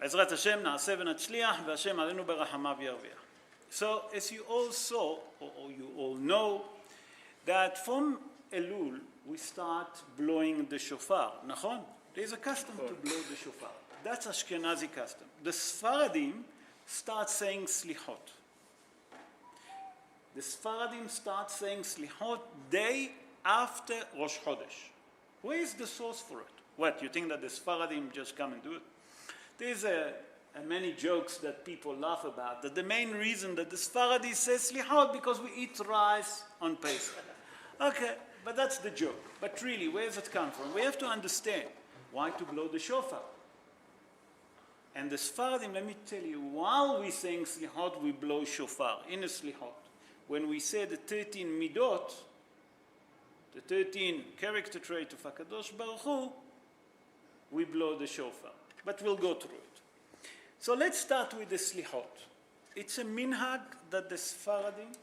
בעזרת השם נעשה ונצליח, והשם עלינו ברחמיו ירוויח. So, as you all saw, or you all know, that from Elul we start blowing the shofar, נכון? There is a custom to blow the shofar. That's Ashkenazi custom. The Sfaradim start saying slichot. The Sfaradim start saying slichot day after Rosh Chodesh. Where is the source for it? What, you think that the Sfaradim just come and do it? There's many jokes that people laugh about, that the main reason that the Sfaradi says slichot because we eat rice on Pesach. Okay, but that's the joke. But really, where does it come from? We have to understand why to blow the shofar. And the Sfaradim, let me tell you, while we saying slichot, we blow shofar in a slichot. When we say the 13 midot, the 13 character trait of HaKadosh Baruch Hu, we blow the shofar. But we'll go through it. So let's start with the slichot. It's a minhag that the Sfaradim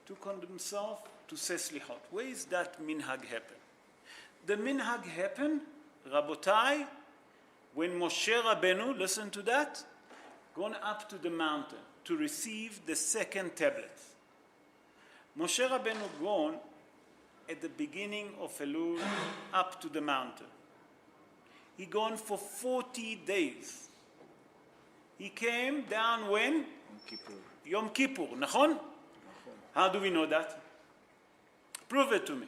took on themselves to say slichot. Where is that minhag happen? The minhag happened, Rabotai, when Moshe Rabbeinu, listen to that, gone up to the mountain to receive the second tablet. Moshe Rabbeinu gone at the beginning of Elul up to the mountain. He gone for 40 days. He came down when? Yom Kippur. Nachon? How do we know that? Prove it to me.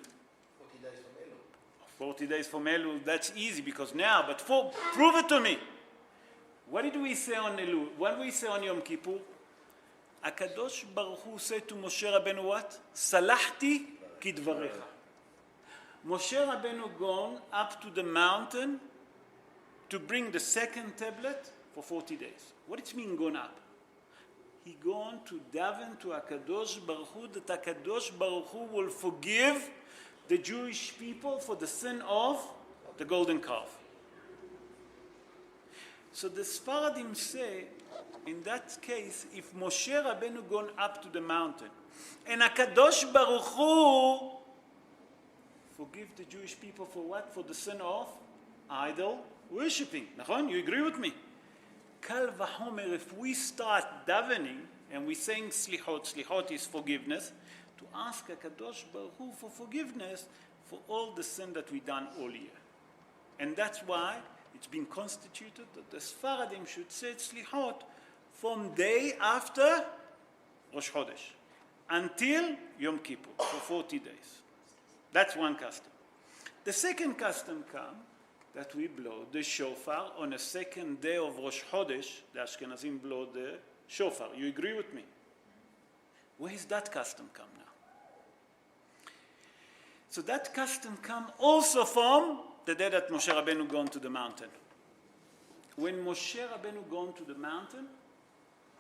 40 days from Elul, that's easy because now, but prove it to me. What did we say on Elul? What did we say on Yom Kippur? HaKadosh Baruch Hu said to Moshe Rabbeinu what? Salachti kidvarecha. Moshe Rabbeinu gone up to the mountain to bring the second tablet for 40 days. What does it mean gone up? He gone to daven to HaKadosh Baruch Hu that HaKadosh Baruch Hu will forgive the Jewish people for the sin of the golden calf. So the Sfaradim say, in that case, if Moshe Rabbeinu gone up to the mountain and HaKadosh Baruch Hu forgive the Jewish people for what? For the sin of idol worshipping. Nachon? You agree with me? Kal v'chomer, if we start davening and we saying slichot, slichot is forgiveness, to ask HaKadosh Baruch Hu for forgiveness for all the sin that we done all year. And that's why it's been constituted that the Sfaradim should say slichot from day after Rosh Chodesh until Yom Kippur for 40 days. That's one custom. The second custom comes that we blow the shofar on the second day of Rosh Chodesh. The Ashkenazim blow the shofar. You agree with me? Where is that custom come now? So that custom come also from the day that Moshe Rabbeinu gone to the mountain. When Moshe Rabbeinu gone to the mountain,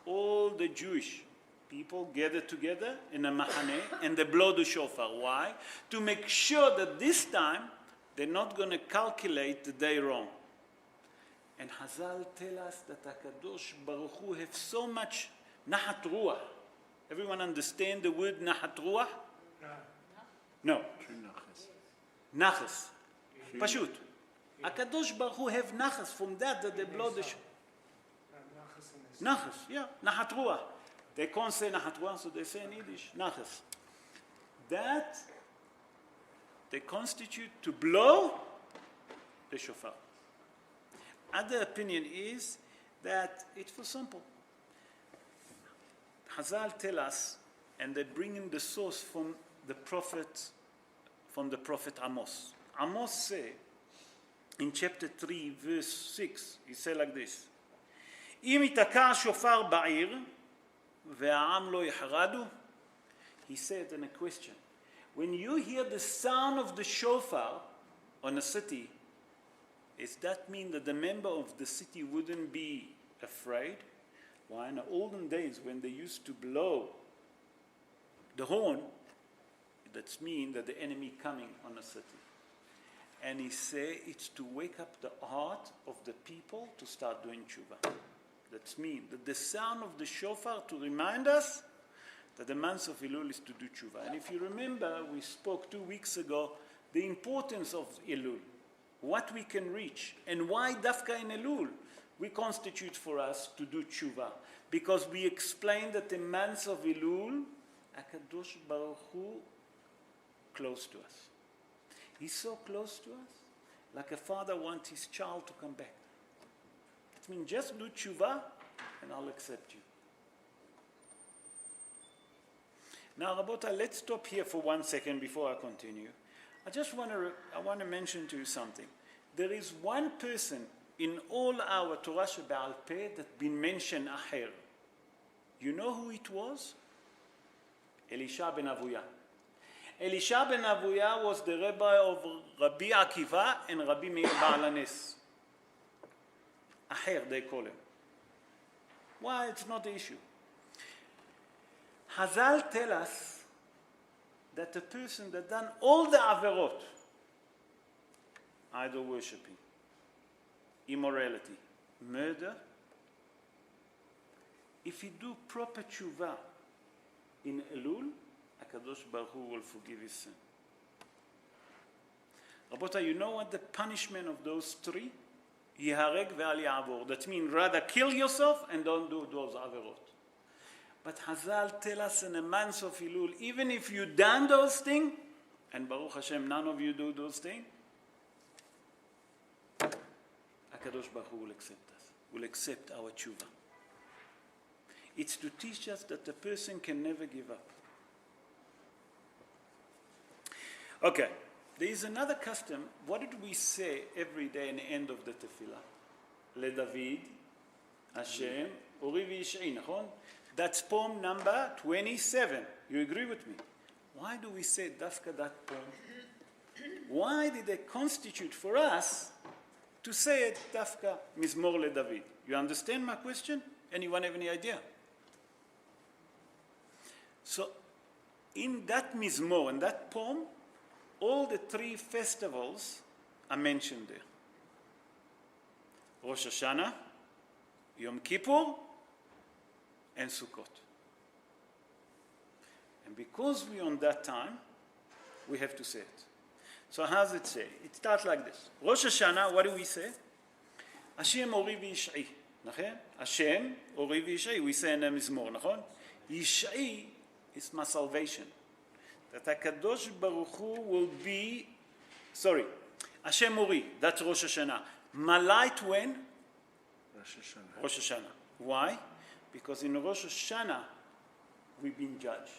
all the Jewish people gathered together in a mahane and they blow the shofar. Why? To make sure that this time they're not going to calculate the day wrong. And Hazal tell us that HaKadosh Baruch Hu have so much nahat ruach. Everyone understand the word nahat ruach? No. Nachas. Pashut. HaKadosh Baruch Hu have nachas from that they blow the shofar. Nachas, yeah. Nahat ruach. They can't say nahat ruach, so they say in Yiddish, nachas. That they constitute to blow the shofar. Other opinion is that it's for simple. Hazal tell us, and they bring in the source from the prophet Amos. Amos say, in chapter 3, verse 6, he say like this, אם ייתקע שופר בעיר והעם לא יחרדו, he said in a question, when you hear the sound of the shofar on a city, does that mean that the member of the city wouldn't be afraid? Why? In the olden days when they used to blow the horn, that means that the enemy coming on a city. And he say it's to wake up the heart of the people to start doing tshuva. That means that the sound of the shofar to remind us that the month of Elul is to do tshuva. And if you remember, we spoke 2 weeks ago the importance of Elul, what we can reach, and why dafka in Elul. we constitute for us to do tshuva. Because we explained that the month of Elul, HaKadosh Baruch Hu, close to us. He's so close to us, like a father wants his child to come back. That means just do tshuva, and I'll accept you. Now, Rabotai, let's stop here for 1 second before I continue. I want to mention to you something. There is one person in all our Torah Shebe'al Peh that been mentioned aher. You know who it was? Elisha ben Avuya. Elisha ben Avuya was the rabbi of Rabbi Akiva and Rabbi Meir Baal HaNes. Aher, they call him. Why? It's not the issue. Hazal tell us that a person that done all the averot, idol worshipping, immorality, murder, if he do proper tshuva in Elul, HaKadosh Baruch Hu will forgive his sin. Rabota, you know what the punishment of those three? Yihareg ve'al ya'avor. That means rather kill yourself and don't do those averot. But Hazal tell us in the month of Elul, even if you done those things, and Baruch Hashem, none of you do those things, HaKadosh Baruch Hu will accept us, will accept our tshuva. It's to teach us that the person can never give up. Okay, there is another custom. What did we say every day in the end of the tefillah? Le David, Hashem, Uri v'Yish'i, nachon? That's poem number 27. You agree with me? Why do we say dafka that poem? Why did they constitute for us to say it dafka Mizmor le David? You understand my question? Anyone have any idea? So, in that Mizmor, in that poem, all the three festivals are mentioned there. Rosh Hashanah, Yom Kippur, and Sukkot. And because we're on that time, we have to say it. So how does it say? It starts like this. Rosh Hashanah, what do we say? Hashem Ori v'Yish'i. Hashem Ori v'Yish'i. We say in the Mizmor, nachon? Yish'i is my salvation. That HaKadosh Baruch Hu will be, Hashem Ori, that's Rosh Hashanah. My light when? Rosh Hashanah. Why? Because in Rosh Hashanah, we've been judged.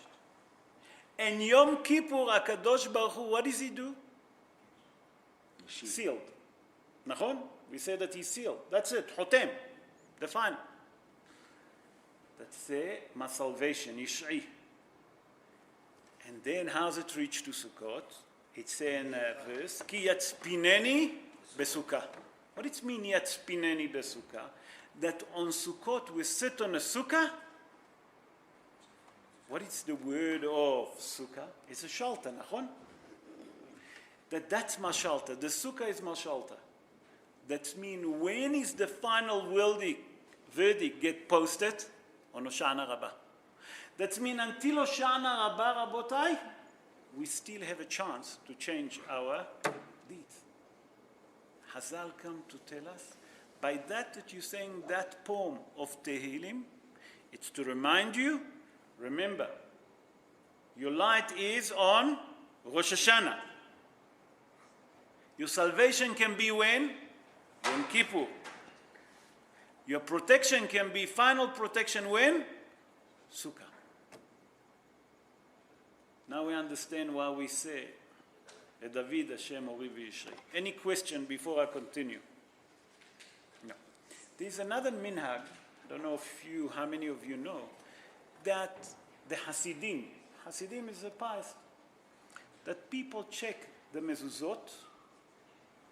And Yom Kippur, HaKadosh Baruch Hu, what does he do? Sealed. Nachon? We say that he's sealed. That's it. Hotem. The final. That's my salvation, Yish'i. And then how's it reach to Sukkot? It's in verse, Ki yatzpineni besukkah. What does it mean, yatzpineni besukkah? That on Sukkot we sit on a sukkah. What is the word of sukkah? It's a shelter, nachon? That's my shelter. The sukkah is my shelter. That means when is the final verdict get posted? On Hoshana Rabbah. That means until Hoshana Rabbah, Rabotai, we still have a chance to change our deeds. Hazal come to tell us, by that you're saying that poem of Tehillim, it's to remind you, remember, your light is on Rosh Hashanah. Your salvation can be when? Yom Kippur. Your protection can be final protection when? Sukkah. Now we understand why we say, David Hashem Ori v'Yish'i. Any question before I continue? No. There's another minhag, I don't know how many of you know, that the Hasidim is a pious, that people check the mezuzot,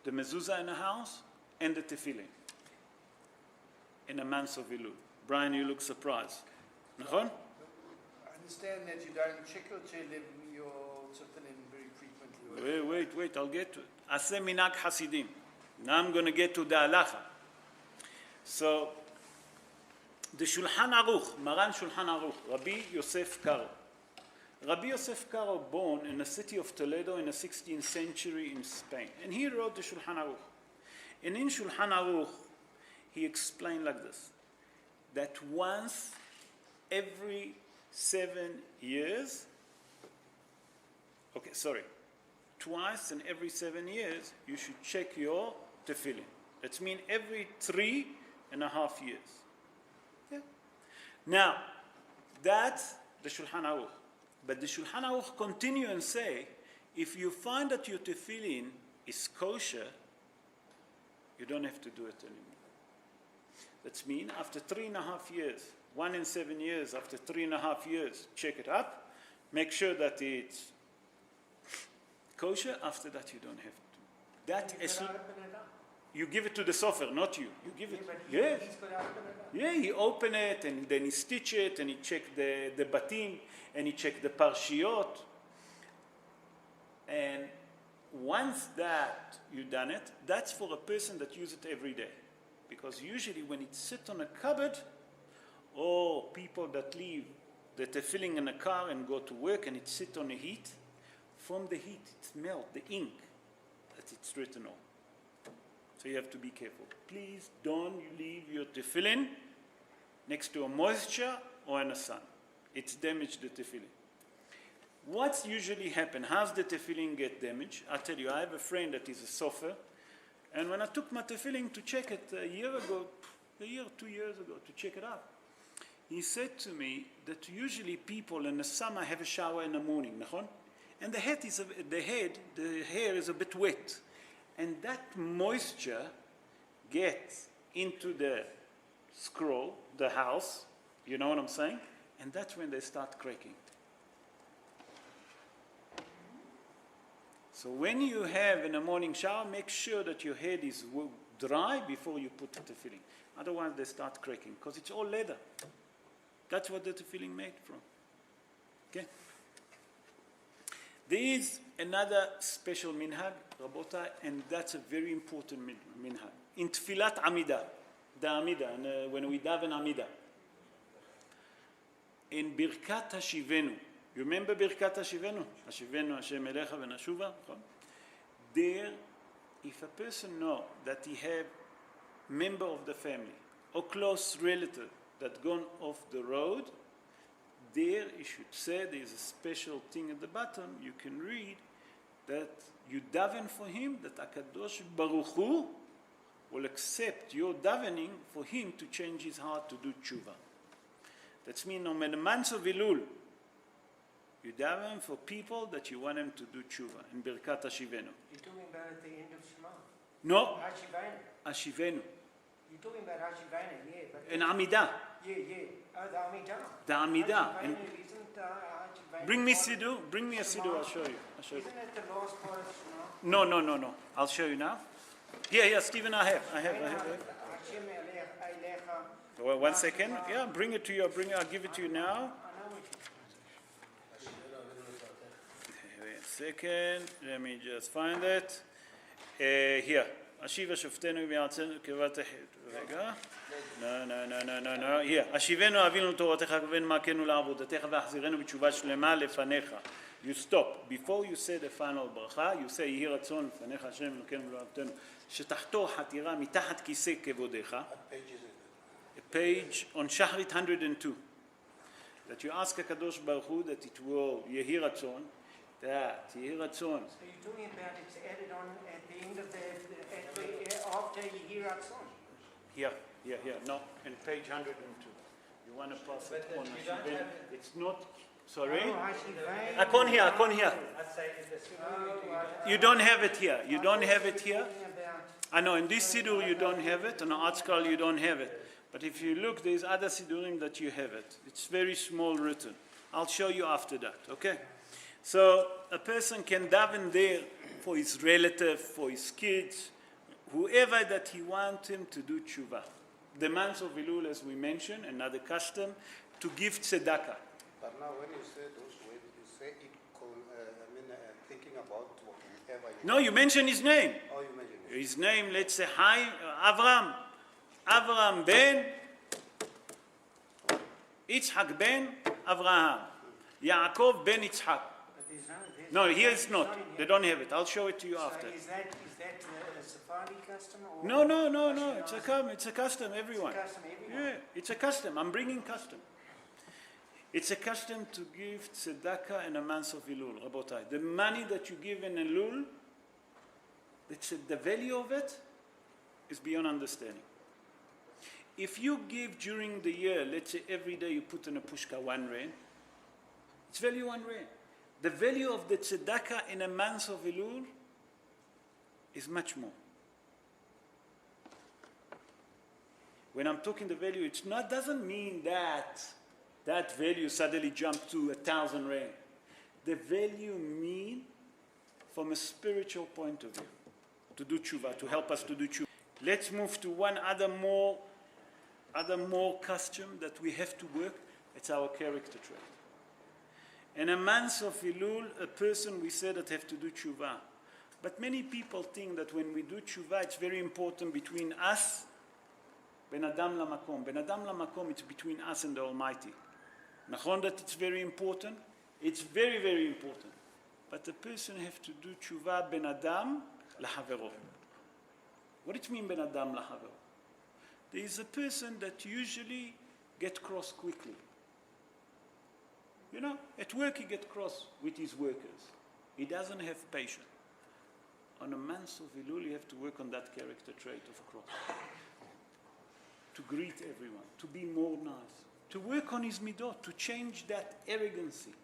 the mezuzah in the house, and the tefillin in a month of Elul. Brian, you look surprised. Nachon? I understand that you don't check your tefillin very frequently. Wait, I'll get to it. Aseh minhag Hasidim. Now I'm going to get to the halacha. So, the Shulchan Aruch, Maran Shulchan Aruch, Rabbi Yosef Karo. Rabbi Yosef Karo born in the city of Toledo in the 16th century in Spain. And he wrote the Shulchan Aruch. And in Shulchan Aruch, he explained like this, that once every 7 years, twice in every 7 years, you should check your tefillin. That means every 3.5 years. Yeah. Now, that's the Shulchan Aruch. But the Shulchan Aruch continue and say, if you find that your tefillin is kosher, you don't have to do it anymore. That means after 3.5 years, 1 in 7 years, after 3.5 years, check it up, make sure that it's kosher. After that, you don't have to. That is, you give it to the sofer, not you. You give it. Yes. Yeah, he open it and then he stitch it and he check the batim and he check the parshiot. And once that you done it, that's for a person that use it every day. Because usually when it sits on a cupboard, or people that leave the tefillin in a car and go to work and it sits on the heat, from the heat it melts the ink that it's written on. So you have to be careful. Please don't leave your tefillin next to a moisture or in the sun. It's damaged the tefillin. What's usually happen? How's the tefillin get damaged? I'll tell you, I have a friend that is a sofer, and when I took my tefillin to check it a year, 2 years ago, to check it out, he said to me that usually people in the summer have a shower in the morning, nachon? And the hair is a bit wet. And that moisture gets into the scroll, the house, you know what I'm saying? And that's when they start cracking. So when you have in the morning shower, make sure that your head is dry before you put the tefillin. Otherwise they start cracking, because it's all leather. That's what the tefillin made from. Okay? There is another special minhag, Rabotai, and that's a very important minhag. In Tfilat Amida, the Amida, when we daven Amida, in Birkat Hashivenu, you remember Birkat Hashivenu? Hashivenu Hashem Elecha V'Nashuva? There, if a person know that he have member of the family or close relative that gone off the road, there you should say there is a special thing at the bottom. You can read that you daven for him, that HaKadosh Baruch Hu will accept your davening for him to change his heart to do tshuva. That means in the month of Elul, you daven for people that you want them to do tshuva in Birkat Hashivenu. You're talking about at the end of Shema? No. Hashivenu. Hashivenu. You're talking about Hashivenu, yeah. But In Amidah. Yeah. Oh, the Amidah. The Amidah. Hashivenu isn't Hashivenu. Bring me Siddur. Bring me a Siddur. I'll show you. Isn't it the last part of Shema? No. I'll show you now. Yeah, Stephen, I have. Hashem Elecha. Well, 1 second. Yeah, bring it to you. I'll give it to you now. I know what Wait a second. Let me just find it. Here. השיבה שופטנו בארצנו כבת רגע. No. Here. השיבנו אבינו תורתך ובן מעכנו לעבודתך והחזירנו בתשובה שלמה לפניך. You stop. Before you say the final ברכה, you say יהי רצון לפניך השם אלוקינו ולאהבתנו, שתחתור חתירה מתחת כיסא כבודך. Page on Shachrit 102. That you ask HaKadosh Baruch Hu that it will יהי רצון, that יהי רצון. So you're talking about it's added on at the end of after you hear Ratzon. Here. No, in page 102. You want to pass it on Hashivenu. It's not, sorry? Oh, Hashivenu. Akon here. I'd say it's the You don't have it here. I know, in this Siddur you don't have it, in the Art Scroll you don't have it. But if you look, there's other Siddurim that you have it. It's very small written. I'll show you after that, okay? So a person can daven there for his relative, for his kids, whoever that he wants him to do tshuva. The month of Elul, as we mentioned, another custom, to give tzedakah. But now when you say those words, you say it, thinking about whatever you... No, you mention his name. Oh, you mentioned it. His name, let's say, Avram. Avram ben Yitzhak ben Avraham. Yaakov ben Yitzhak. But there's No, here it's not. in They here. don't have it. I'll show it to you after. So is that a Sephardi custom? Or No. It's Ashkenazi? a custom, everyone. It's a custom everywhere. Yeah, it's a custom. I'm bringing custom. It's a custom to give tzedakah in a month of Elul, Rabotai. The money that you give in Elul, the value of it is beyond understanding. If you give during the year, let's say every day you put in a pushka 1 rand, it's value 1 rand. The value of the tzedakah in a month of Elul is much more. When I'm talking the value, doesn't mean that value suddenly jumped to 1,000 rand. The value mean from a spiritual point of view, to do tshuva, to help us to do tshuva. Let's move to one other more custom that we have to work. It's our character trait. In a month of Elul, a person, we said, that have to do tshuva. But many people think that when we do tshuva, it's very important between us, ben adam lamakom. Ben adam lamakom, it's between us and the Almighty. Nachon that it's very important? It's very, very important. But the person has to do tshuva ben adam lahavero. What does it mean ben adam lahavero? There is a person that usually gets cross quickly. You know, at work he gets cross with his workers. He doesn't have patience. On a month of Elul, you have to work on that character trait of cross. To greet everyone, to be more nice, to work on his midot, to change that arrogancy.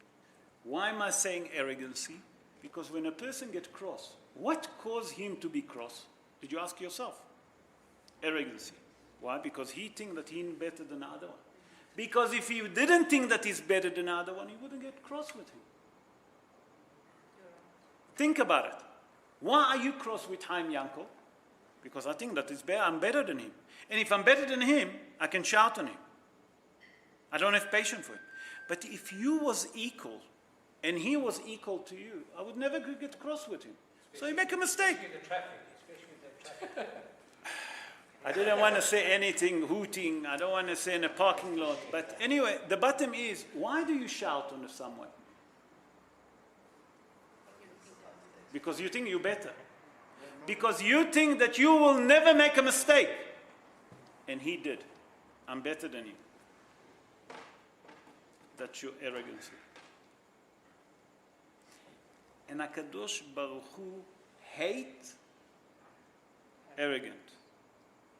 Why am I saying arrogancy? Because when a person gets cross, what caused him to be cross? Did you ask yourself? Arrogancy. Why? Because he thinks that he's better than the other one. Because if he didn't think that he's better than the other one, he wouldn't get cross with him. Think about it. Why are you cross with Chaim Yankel? Because I think that I'm better than him. And if I'm better than him, I can shout on him. I don't have patience for him. But if you was equal, and he was equal to you, I would never get cross with him. So you make a mistake. Especially with the traffic. I didn't want to say anything hooting. I don't want to say in a parking lot. But anyway, the bottom is, why do you shout on someone? Because you think you're better. Because you think that you will never make a mistake. And he did. I'm better than you. That's your arrogance. And HaKadosh Baruch Hu hate arrogant.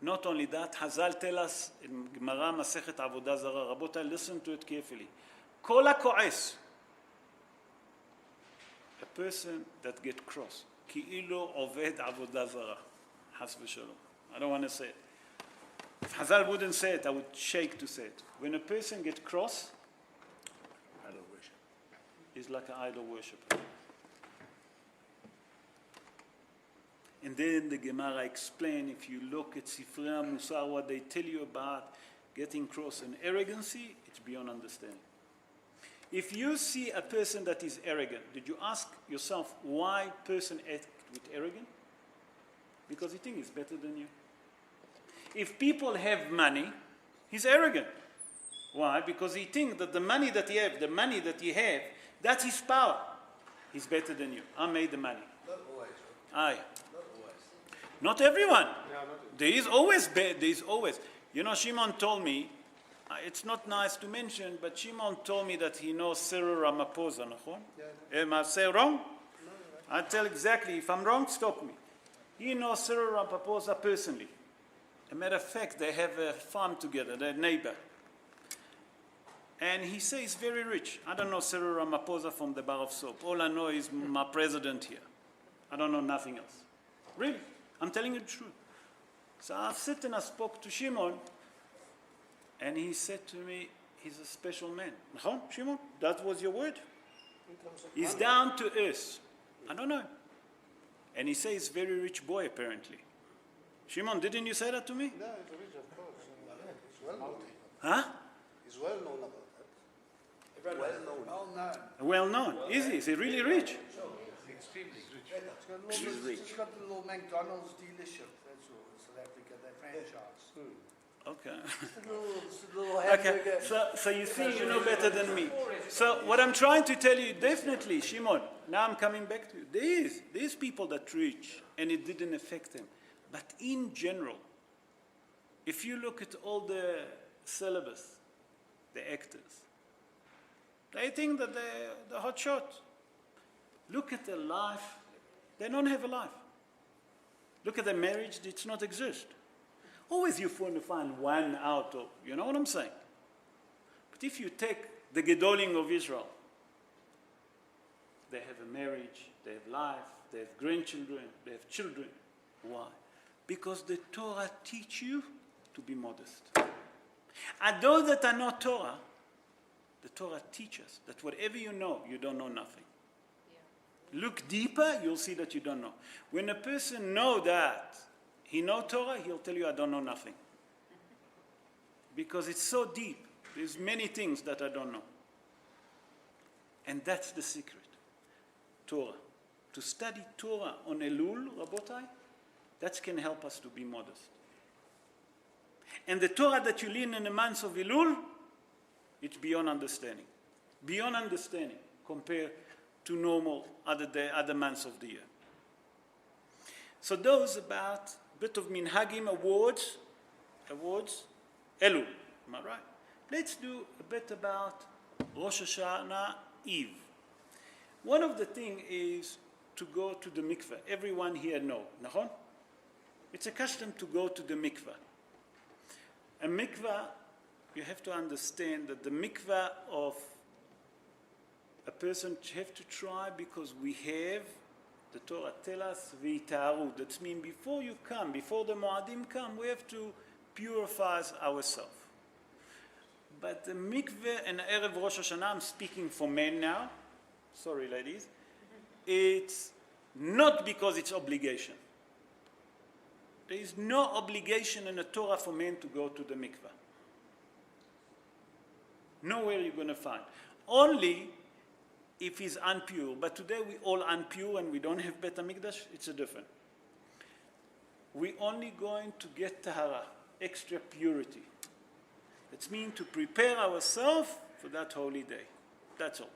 Not only that, Hazal tell us in Gemara Masechet Avodah Zarah, Rabotai, listen to it carefully. Kol ha'ko'es, a person that get cross, ki'ilo oved avodah zarah, has v'shalom. I don't want to say it. If Hazal wouldn't say it, I would shake to say it. When a person get cross, idol worship. He's like an idol worshiper. And then the Gemara explain, if you look at Sifrei HaMusar, what they tell you about getting cross and arrogancy, it's beyond understanding. If you see a person that is arrogant, did you ask yourself why person acts with arrogance? Because he thinks he's better than you. If people have money, he's arrogant. Why? Because he thinks that the money that he have, that's his power. He's better than you. I made the money. Not always. Aye. Not always. Not everyone. Yeah, not There is always bad. There is always. You know, Shimon told me, it's not nice to mention, but Shimon told me that he knows Cyril Ramaphosa, nachon? Yeah. Am I saying wrong? I'll tell exactly. If I'm wrong, stop me. He knows Cyril Ramaphosa personally. As a matter of fact, they have a farm together, their neighbor. And he says he's very rich. I don't know Cyril Ramaphosa from the bar of soap. All I know is my president here. I don't know nothing else. Really, I'm telling you the truth. So I sit and I spoke to Shimon, and he said to me, he's a special man. Nachon, Shimon? That was your word? He's down to earth. I don't know. And he says he's a very rich boy, apparently. Shimon, didn't you say that to me? No, it's rich, of course. It's well known. Huh? He's well known about that. Well known. Well known. Well known. Is he really rich? Extremely rich. It's got the little McDonald's dealership, that's all, in South Africa, that franchise. Okay. Just a little Okay, hamburger. so you see, you know better than me. So what I'm trying to tell you, definitely, Shimon, now I'm coming back to you. There's people that preach, and it didn't affect them. But in general, if you look at all the syllabus, the actors, they think that they're the hot shot. Look at their life, they don't have a life. Look at their marriage, it does not exist. Always you want to find one out of, you know what I'm saying? But if you take the Gedolim of Israel, they have a marriage, they have life, they have grandchildren, they have children. Why? Because the Torah teach you to be modest. And those that are not Torah, the Torah teaches that whatever you know, you don't know nothing. Yeah. Look deeper, you'll see that you don't know. When a person knows that he knows Torah, he'll tell you, I don't know nothing. Because it's so deep. There's many things that I don't know. And that's the secret. Torah. To study Torah on Elul, Rabotai, that can help us to be modest. And the Torah that you learn in the months of Elul, it's beyond understanding. Beyond understanding compared to normal other months of the year. So those about a bit of Minhagim awards, Elul, am I right? Let's do a bit about Rosh Hashanah Eve. One of the things is to go to the mikveh. Everyone here knows, נכון? It's a custom to go to the mikveh. A mikveh, you have to understand that the mikveh of a person have to try because we have, the Torah tell us, v'itaru. That means before you come, before the Moadim come, we have to purify ourselves. But the mikveh and Erev Rosh Hashanah, I'm speaking for men now, sorry ladies, it's not because it's obligation. There is no obligation in the Torah for men to go to the mikveh. Nowhere you're going to find. Only if he's impure. But today we all impure and we don't have Bet HaMikdash, it's a different. We're only going to get tahara, extra purity. It means to prepare ourselves for that holy day. That's all.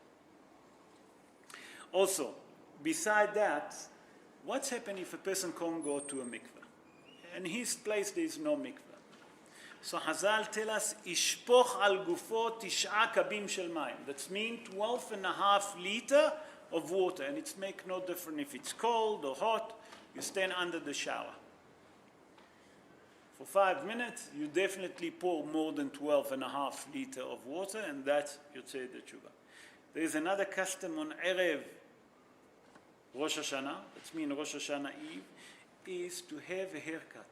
Also, beside that, what's happened if a person can't go to a mikveh? In his place there is no mikveh. So Hazal tell us, Ishpoch al gufo tish'a kabim shel mayim. That means 12.5 liters of water. And it makes no difference if it's cold or hot. You stand under the shower. For 5 minutes, you definitely pour more than 12.5 liters of water, and that's Yotzei the Tshuva. There is another custom on Erev Rosh Hashanah, that means Rosh Hashanah Eve, is to have a haircut.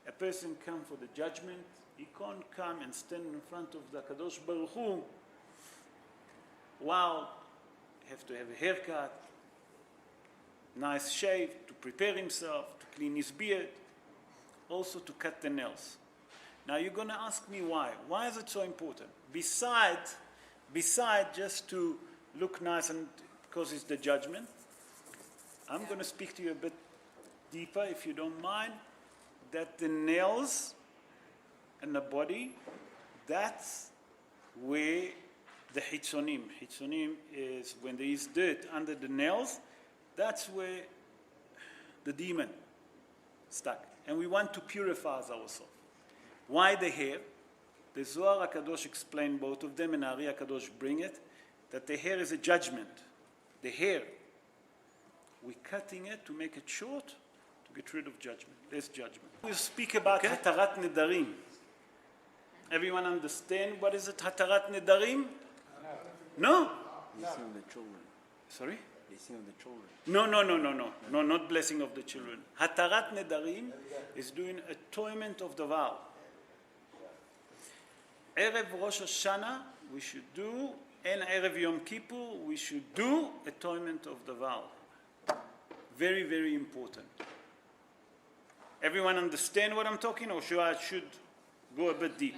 A person come for the judgment, he can't come and stand in front of the Kadosh Baruch Hu. Wow, have to have a haircut, nice shave, to prepare himself, to clean his beard, also to cut the nails. Now you're going to ask me why. Why is it so important? Besides just to look nice and because it's the judgment, I'm going to speak to you a bit deeper, if you don't mind, that the nails and the body, that's where the hitzonim is when there is dirt under the nails, that's where the demon stuck. And we want to purify ourselves. Why the hair? The Zohar HaKadosh explained both of them, and Ari HaKadosh bring it, that the hair is a judgment. The hair, we're cutting it to make it short, to get rid of judgment. There's judgment. We'll speak about Hatarat Nedarim. Everyone understand what is it, Hatarat Nedarim? No? Blessing of the children. Sorry? Blessing of the children. No, not blessing of the children. Hatarat Nedarim is doing atonement of the vow. Erev Rosh Hashanah, we should do, and Erev Yom Kippur, we should do atonement of the vow. Very, very important. Everyone understand what I'm talking, or should I go a bit deep?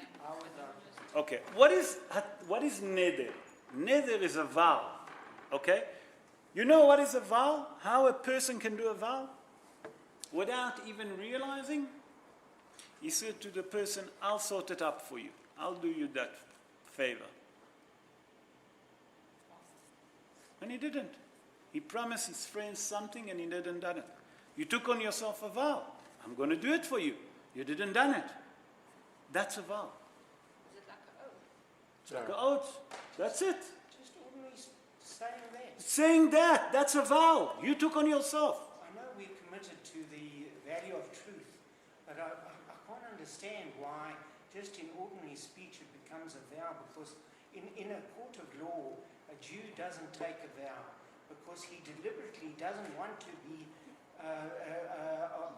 Okay. What is neder? Neder is a vow. Okay? You know what is a vow? How a person can do a vow? Without even realizing? He said to the person, I'll sort it up for you. I'll do you that favor. And he didn't. He promised his friends something and he didn't done it. You took on yourself a vow. I'm going to do it for you. You didn't done it. That's a vow. Is it like an oath? It's like an oath. That's it. Just ordinary saying that. Saying that, that's a vow. You took on yourself. I know we're committed to the value of truth, but I can't understand why just in ordinary speech it becomes a vow, because in a court of law, a Jew doesn't take a vow because he deliberately doesn't want to be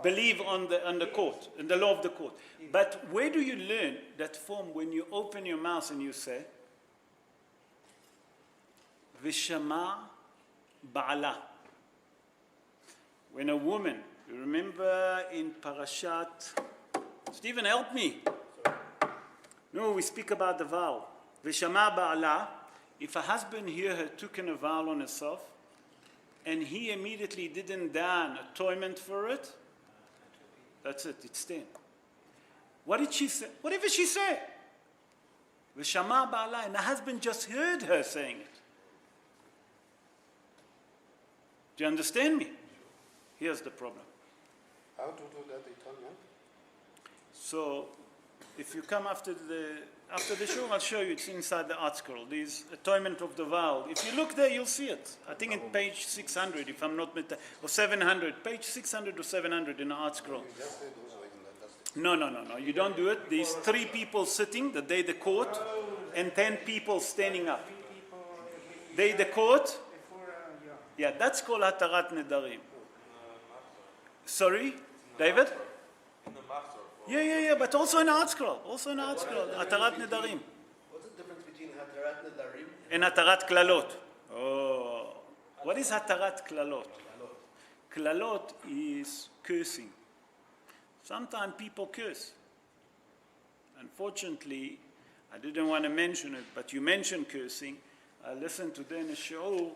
Believe on the court, in the law of the court. But where do you learn that form when you open your mouth and you say, Vishama Ba'ala? When a woman, you remember in Parashat, Stephen, help me. No, we speak about the vow. Vishama Ba'ala, if a husband here had taken a vow on himself, and he immediately didn't done atonement for it, that's it, it's 10. What did she say? Whatever she said. V'shama ba'ala, and the husband just heard her saying it. Do you understand me? Here's the problem. How to do that atonement? So, if you come after the show, I'll show you. It's inside the art scroll. There's atonement of the vow. If you look there, you'll see it. I think in page 600, if I'm not mistaken, or 700. Page 600 or 700 in the art scroll. You just say those like that. That's it. No. You don't do it. There's 3 people sitting, the day the court, and 10 people standing up. They the court. Yeah, that's called Hatarat Nedarim. Sorry, David? Yeah, but also in art scroll. Hatarat Nedarim. What's the difference between Hatarat Nedarim And Hatarat Klalot. Oh, what is Hatarat Klalot? Klalot is cursing. Sometimes people curse. Unfortunately, I didn't want to mention it, but you mentioned cursing. I listened today in a show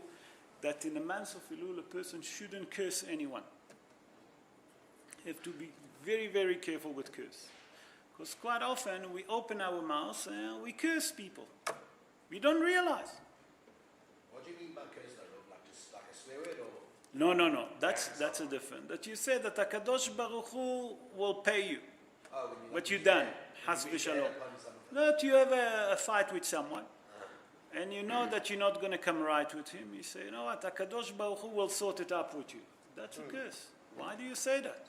that in the month of Elul, a person shouldn't curse anyone. You have to be very, very careful with curse. Because quite often we open our mouths and we curse people. We don't realize. What do you mean by curse, though? Like just like a swear word, or? No. That's a different. That you say that HaKadosh Baruch Hu will pay you. Oh, when you What you done. Has v'shalom. That you have a fight with someone. And you know that you're not going to come right with him. You say, you know what, HaKadosh Baruch Hu will sort it up with you. That's a curse. Why do you say that?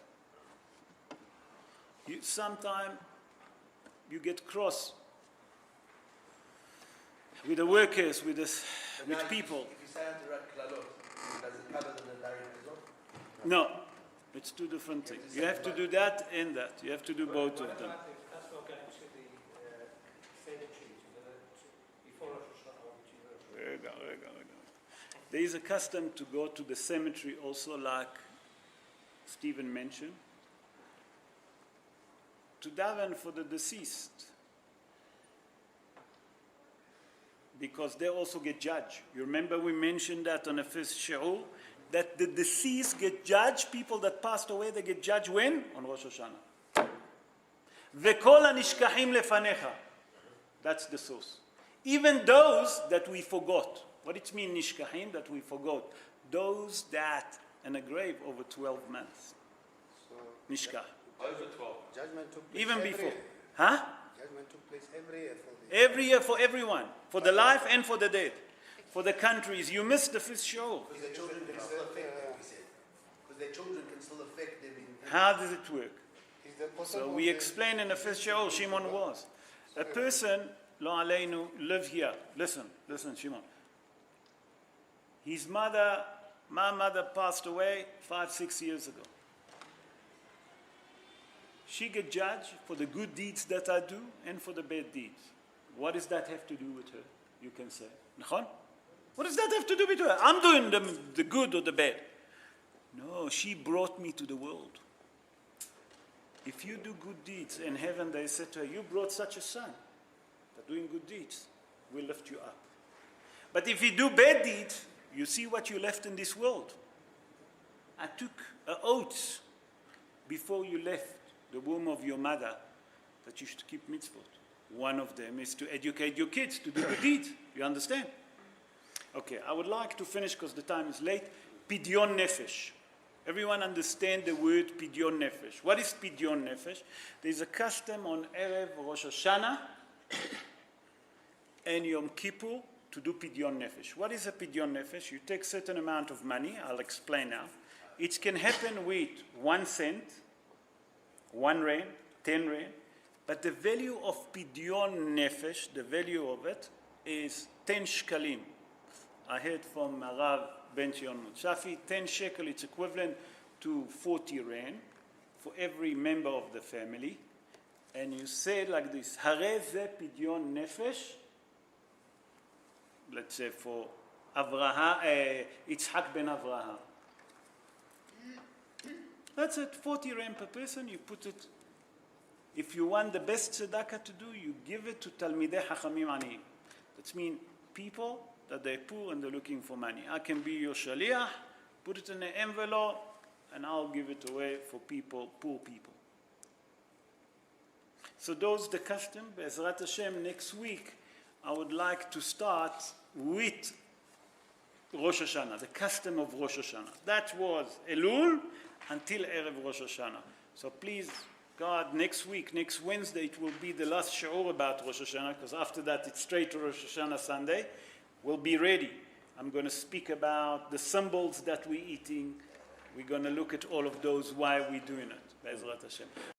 Sometimes you get cross with the workers, with people. If you say Hatarat Klalot, does it cover the Nedarim as well? No, it's 2 different things. You have to do that and that. You have to do both of them. That's not going to the cemetery before Rosh Hashanah. There is a custom to go to the cemetery also, like Stephen mentioned, to daven for the deceased, because they also get judged. You remember we mentioned that on the first shiur, that the deceased get judged, people that passed away, they get judged when? On Rosh Hashanah. V'kol hanishkachim lefanecha. That's the source. Even those that we forgot. What it means, nishkachim, that we forgot? Those that in a grave over 12 months. So Nishkach. Over 12. judgment took place Even every before. year. Huh? Judgment took place every year for the Every year for everyone. For the life and for the dead. For the countries. You missed the first show. Because their children can still affect them, we said. Because their children can still affect them in... How does it work? Is that So possible? we explain in the first show, Shimon was. A person, lo aleinu, live here. Listen, Shimon. His mother, my mother passed away 5-6 years ago. She get judged for the good deeds that I do and for the bad deeds. What does that have to do with her? You can say. Nachon? What does that have to do with her? I'm doing the good or the bad. No, she brought me to the world. If you do good deeds in heaven, they said to her, you brought such a son. That doing good deeds will lift you up. But if you do bad deeds, you see what you left in this world. I took an oath before you left the womb of your mother that you should keep mitzvot. One of them is to educate your kids to do the deed. You understand? Okay, I would like to finish because the time is late. Pidyon nefesh. Everyone understand the word pidyon nefesh. What is pidyon nefesh? There is a custom on Erev Rosh Hashanah and Yom Kippur to do pidyon nefesh. What is a pidyon nefesh? You take certain amount of money. I'll explain now. It can happen with 1 cent, 1 rand, 10 rand. But the value of pidyon nefesh, the value of it, is 10 shkalim. I heard from Rav Ben Zion Mutzafi, 10 shekel, it's equivalent to 40 rand for every member of the family. And you say it like this, Hare ze pidyon nefesh, let's say for Yitzhak ben Avraham. That's it, 40 rand per person, you put it. If you want the best tzedakah to do, you give it to Talmidei Chachamim Aniyim. That means people that they're poor and they're looking for money. I can be your shaliach, put it in an envelope, and I'll give it away for people, poor people. So those the custom. Be'ezrat Hashem, next week, I would like to start with Rosh Hashanah, the custom of Rosh Hashanah. That was Elul until Erev Rosh Hashanah. So please, God, next week, next Wednesday, it will be the last shiur about Rosh Hashanah, because after that it's straight to Rosh Hashanah Sunday. We'll be ready. I'm going to speak about the symbols that we're eating. We're going to look at all of those, why we're doing it. Be'ezrat Hashem.